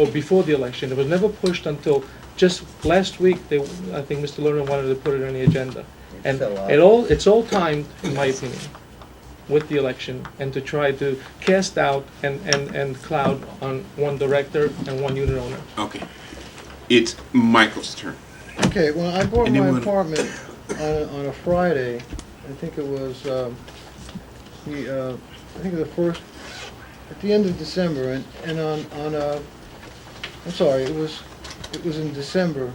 or before the election. It was never pushed until just last week. I think Mr. Lerner wanted to put it on the agenda. And it's all timed, in my opinion, with the election, and to try to cast out and cloud on one director and one unit owner. Okay. It's Michael's turn. Okay, when I bought And then my we'll- apartment on a Friday, I think it was I think the first, at the end of December, and I'm sorry, it was in December,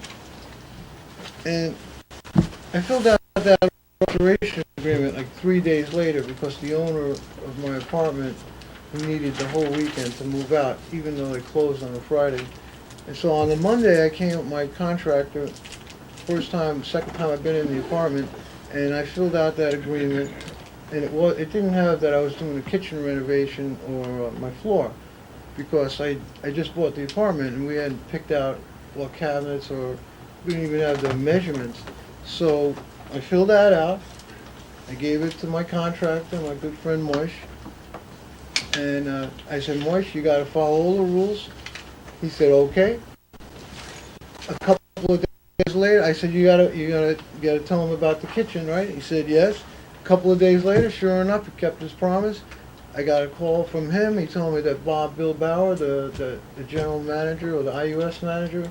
and I filled out that restoration agreement like 3 days later because the owner of my apartment, he needed the whole weekend to move out, even though they closed on a Friday. And so on the Monday, I came with my contractor, second time I've been in the apartment, and I filled out that agreement, and it didn't have that I was doing a kitchen renovation or my floor, because I just bought the apartment and we hadn't picked out what cabinets, or we didn't even have the measurements. So I filled that out, I gave it to my contractor, my good friend Moish, and I said, Moish, you gotta follow all the rules. He said, okay. A couple of days later, I said, you gotta tell him about the kitchen, right? He said, yes. A couple of days later, sure enough, he kept his promise. I got a call from him. He told me that Bob Billbauer, the general manager or the IUS manager,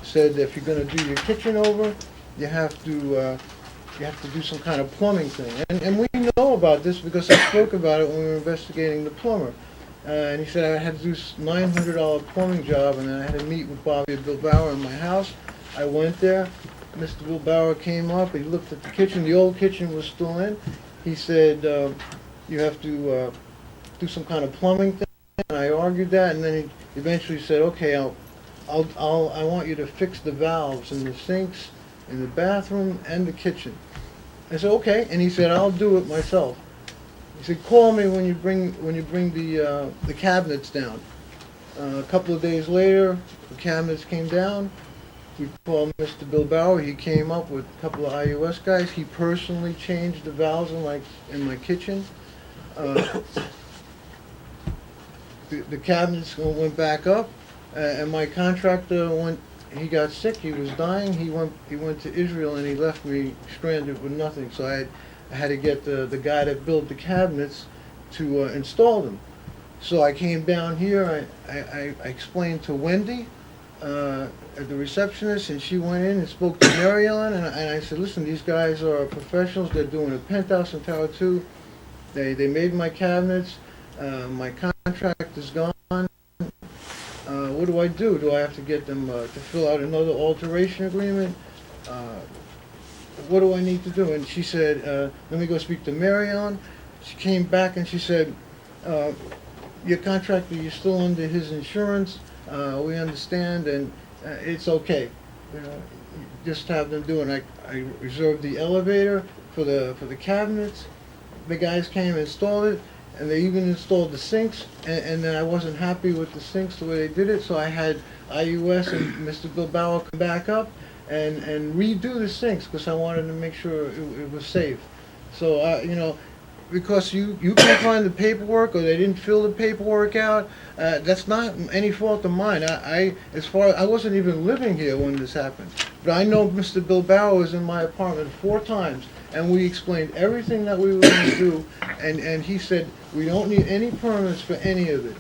said if you're gonna do your kitchen over, you have to do some kind of plumbing thing. And we know about this because I spoke about it when we were investigating the plumber. And he said I had to do this $900 plumbing job, and then I had to meet with Bobby Billbauer in my house. I went there. Mr. Billbauer came up. He looked at the kitchen. The old kitchen was still in. He said, you have to do some kind of plumbing thing. And I argued that, and then he eventually said, okay, I want you to fix the valves in the sinks, in the bathroom, and the kitchen. I said, okay. And he said, I'll do it myself. He said, call me when you bring the cabinets down. A couple of days later, the cabinets came down. We called Mr. Billbauer. He came up with a couple of IUS guys. He personally changed the valves in my kitchen. The cabinets went back up, and my contractor he got sick. He was dying. He went to Israel, and he left me stranded with nothing. So I had to get the guy that built the cabinets to install them. So I came down here. I explained to Wendy, the receptionist, and she went in and spoke to Marion, and I said, listen, these guys are professionals. They're doing a penthouse in Tower 2. They made my cabinets. My contract is gone. What do I do? Do I have to get them to fill out another alteration agreement? What do I need to do? And she said, let me go speak to Marion. She came back and she said, your contractor, you're still under his insurance. We understand, and it's okay. Just have them do it. I reserved the elevator for the cabinets. The guys came and installed it, and they even installed the sinks. And then I wasn't happy with the sinks the way they did it, so I had IUS and Mr. Billbauer come back up and redo the sinks because I wanted to make sure it was safe. So because you can't find the paperwork, or they didn't fill the paperwork out, that's not any fault of mine. I wasn't even living here when this happened, but I know Mr. Billbauer was in my apartment 4 times, and we explained everything that we were going to do, and he said we don't need any permits for any of it.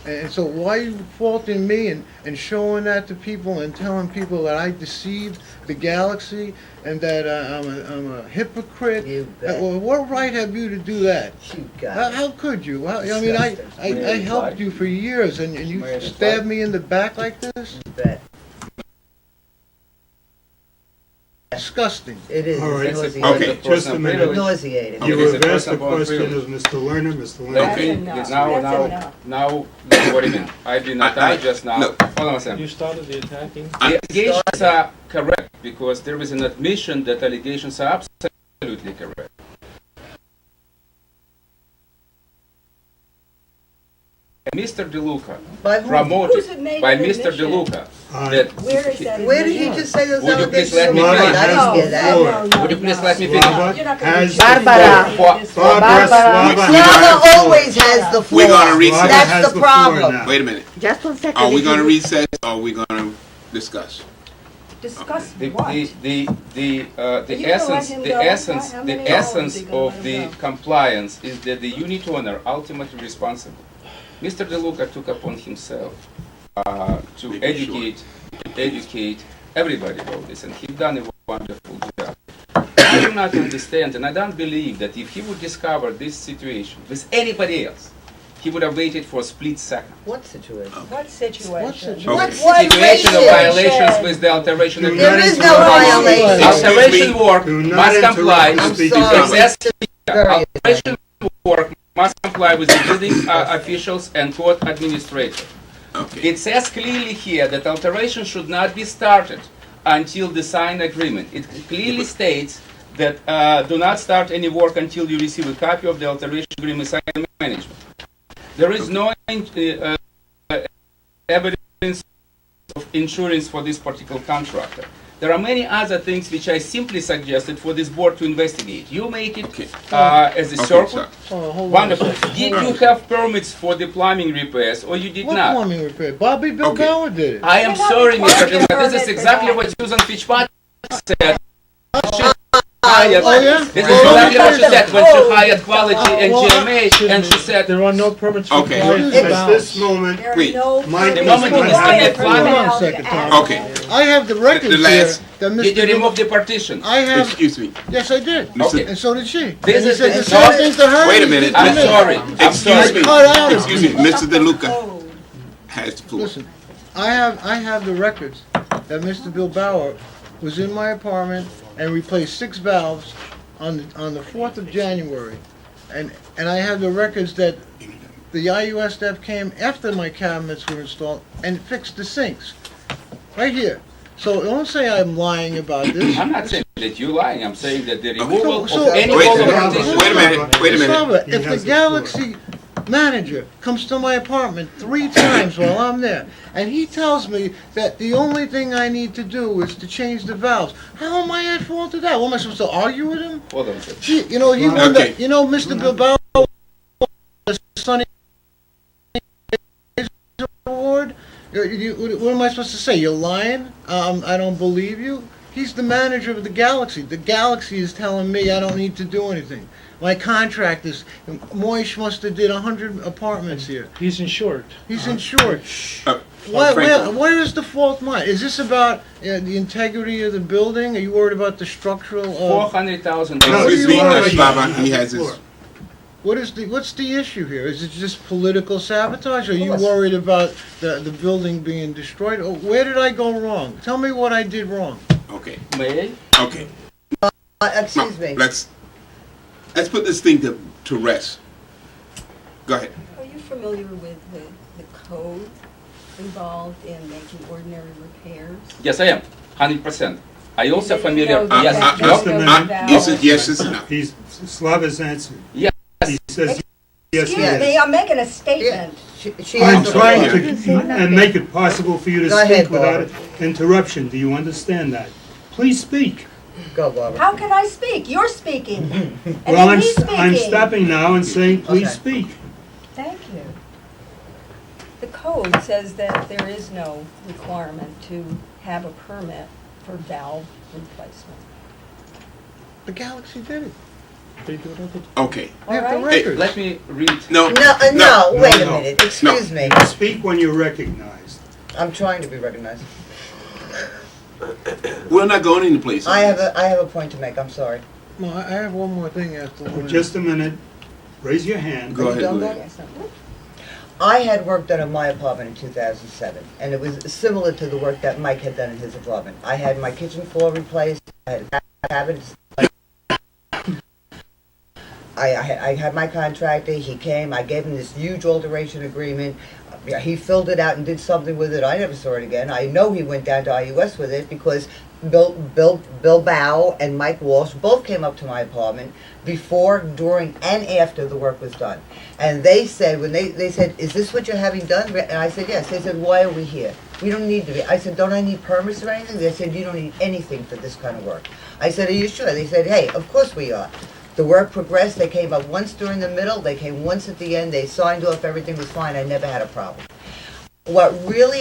And so why are you faulting me and showing that to people and telling people that I deceived the galaxy and that I'm a hypocrite? You bet. Well, what right have you to do that? You got it. How could you? I mean, I helped you for years, and you stabbed me in the back like this? You bet. Disgusting. It is. All right. It's Okay, just a minute. nauseating. You Okay, have asked the question of Mr. Lerner. Mr. Lerner. Okay, enough. now, That's now, enough. now, what do you mean? I did not I- just now. no. Hold on a second. You started the attacking. The allegations are correct because there is an admission that allegations are absolutely correct. Mr. DeLuca By whom? promoted Who's it made by an Mr. admission? DeLuca Uh, that Where is that? Where did he admission? just say those Would you please allegations let me were finish? made? I didn't hear that. No, would you please let me finish? Slava You're not gonna has be- Barbara. Barbara, Slava Slava has always has the floor. We're gonna recess. Slava That's has the floor problem. now. Wait a minute. Just 1 second. Are we If you gonna would- recess or are we gonna discuss? Discuss The, what? the You gonna let him go? How many the hours essence you gonna of let the him go? compliance is that the unit owner ultimately responsible. Mr. DeLuca took upon himself to Making educate everybody about this, and he's done a wonderful job. I do not understand, and I don't believe that if he would discover this situation with anybody else, he would have waited for a split second. What situation? What situation? Okay. What Situation of situation? violations with the alteration Do agreement. There is not no interrupt. violation. Alteration work Do not must comply. interrupt the I'm speaker. sorry. Excess Very alteration work must comply with the building officials and court administrator. Okay. It says clearly here that alteration should not be started until the signed agreement. It clearly states that do not start any work until you receive a copy of the alteration agreement signed by management. There is no evidence of insurance for this particular contractor. There are many other things which I simply suggested for this board to investigate. You make it Okay. as a Okay, circle. sir. Oh, hold on a Wonderful. second. Did Hold you on. have permits for the plumbing repairs or you did What not? plumbing repair? Bobby Bill Okay. Bauer did it. I am You're not sorry, Mr. required to Dillon, this permit is for exactly that. what Susan Fitzpatrick said. Hired- Oh, yeah? This is Well, exactly what she said when she Oh. hired Quality and Well, GMA, and she said, There are no permits Okay. required for At this valves. moment, There are Wait. no My- permits the moment you required disconnect for plumbing- Hold on a valve second, Tom. access. Okay. I have the records the here last- that did you Mr. remove the partition? I have, Excuse me. yes, I did. Okay. And so did she. This And he is said the- the same thing to her. Wait a as he minute. did to I'm me. sorry, I'm Excuse sorry. me. Cut out. Excuse me. Mr. DeLuca Oh. has the floor. Listen, I have the records that Mr. Bill Bauer was in my apartment and replaced 6 valves on the 4th of January. And I have the records that the IUS staff came after my cabinets were installed and fixed the sinks. Right here. So don't say I'm lying about this. I'm not saying that you're lying, I'm saying that the Okay. removal So- of any Wait, color wait, partition. Wait a minute. Wait a minute. Slava, He if has the the floor. Galaxy manager comes to my apartment 3 times while I'm there, and he tells me that the only thing I need to do is to change the valves, how am I at fault of that? What, am I supposed to argue with him? Hold on a second. He, you know, he won Okay. the, you know, Mr. Bilbao, the Sonny Award. What am I supposed to say? You're lying? I don't believe you. He's the manager of the Galaxy. The Galaxy is telling me I don't need to do anything. My contract is, Moish must have did 100 apartments here. He's insured. He's insured. Franco. Where is the fault mine? Is this about the integrity of the building? Are you worried about the structural? $400,000. No, What do Excuse you me, want? Baba. He has his. What's the issue here? Is it just political sabotage? Are you course. worried about the building being destroyed? Or where did I go wrong? Tell me what I did wrong. Okay. May I? Okay. Excuse me. Let's put this thing to rest. Go ahead. Are you familiar with the code involved in making ordinary repairs? Yes, I am, 100%. I also Did you familiar, know that yes, that just a goes minute. without- Yes, it's no. he's, Slava's answering. Yes. He says, yes, Excuse he me, is. I'm making a statement. She I'm has the trying floor. to and make it possible for you to Go ahead, speak without Barbara. interruption. Do you understand that? Please speak. Go, Barbara. How can I speak? You're speaking. And Well, then he's I'm speaking. stopping now and saying, please Okay. speak. Thank you. The code says that there is no requirement to have a permit for valve replacement. The Galaxy did it. They do it all the time. Okay. They have the All right. Hey, records. let me read. No. No, wait a no. minute. Excuse me. Speak when you're recognized. I'm trying to be recognized. We're not going any place. I have a point to make. I'm sorry. No, I have one more thing after. Just a minute. Raise your hand. Go Are ahead. you done, Go Bob? ahead. Yes, I had work done in my apartment in 2007, and it was similar to the work that Mike had done in his apartment. I had my kitchen floor replaced, I had cabinets. I had my contractor, he came, I gave him this huge alteration agreement. Yeah, he filled it out and did something with it. I never saw it again. I know he went down to IUS with it because Bill Bow and Mike Walsh both came up to my apartment before, during, and after the work was done. And they said, when they said, is this what you're having done? And I said, yes. They said, why are we here? We don't need to be. I said, don't I need permits or anything? They said, you don't need anything for this kind of work. I said, are you sure? They said, hey, of course we are. The work progressed. They came up once during the middle. They came once at the end. They signed off. Everything was fine. I never had a problem. What really